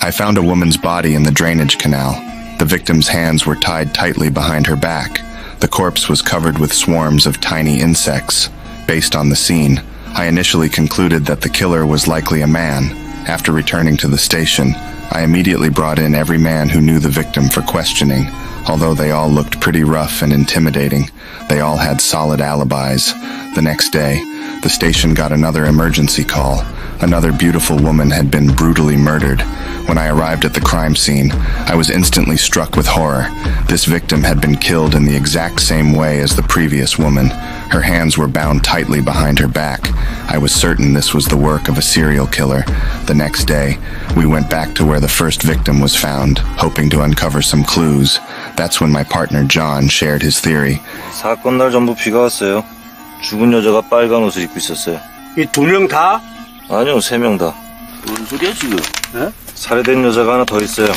I found a woman's body in the drainage canal. The victim's hands were tied tightly behind her back. The corpse was covered with swarms of tiny insects. Based on the scene, I initially concluded that the killer was likely a man. After returning to the station, I immediately brought in every man who knew the victim for questioning. Although they all looked pretty rough and intimidating, they all had solid alibis. The next day, the station got another emergency call. Another beautiful woman had been brutally murdered. When I arrived at the crime scene, I was instantly struck with horror. This victim had been killed in the exact same way as the previous woman. Her hands were bound tightly behind her back. I was certain this was the work of a serial killer. The next day, we went back to where the first victim was found, hoping to uncover some clues. That's when my partner John shared his theory. 사건 날 전부 비가 왔어요. 죽은 여자가 빨간 옷을 입고 있었어요. 이 두 명 다? 아니요, 3명 다. 뭔 소리야 지금? 에? 살해된 여자가 하나 더 있어요.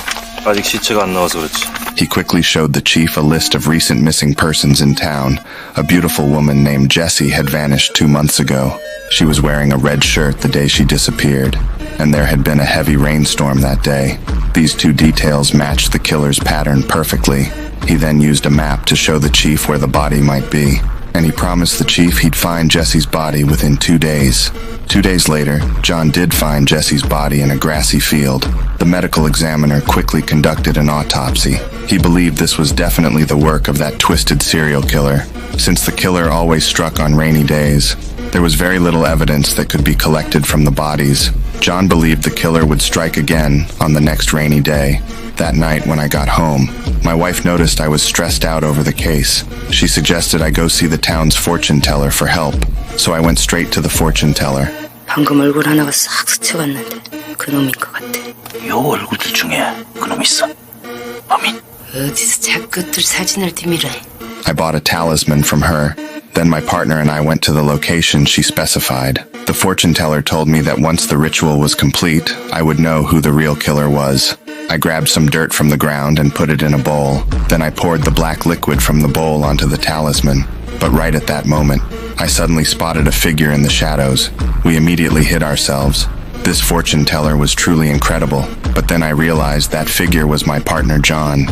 아직 시체가 안 나와서 그렇지. He quickly showed the chief a list of recent missing persons in town. A beautiful woman named Jessie had vanished 2 months ago. She was wearing a red shirt the day she disappeared, and there had been a heavy rainstorm that day. These two details matched the killer's pattern perfectly. He then used a map to show the chief where the body might be, and he promised the chief he'd find Jessie's body within 2 days. 2 days later, John did find Jessie's body in a grassy field. The medical examiner quickly conducted an autopsy. He believed this was definitely the work of that twisted serial killer. Since the killer always struck on rainy days, there was very little evidence that could be collected from the bodies. John believed the killer would strike again on the next rainy day. That night when I got home, my wife noticed I was stressed out over the case. She suggested I go see the town's fortune teller for help, so I went straight to the fortune teller. 방금 얼굴 하나가 싹 스쳐갔는데 그놈인 것 같아. 요 얼굴들 중에 그놈 있어. 범인? 어디서 자꾸들 사진을 뒤밀어. I bought a talisman from her. Then my partner and I went to the location she specified. The fortune teller told me that once the ritual was complete, I would know who the real killer was. I grabbed some dirt from the ground and put it in a bowl. Then I poured the black liquid from the bowl onto the talisman. But right at that moment, I suddenly spotted a figure in the shadows. We immediately hid ourselves. This fortune teller was truly incredible, but then I realized that figure was my partner John.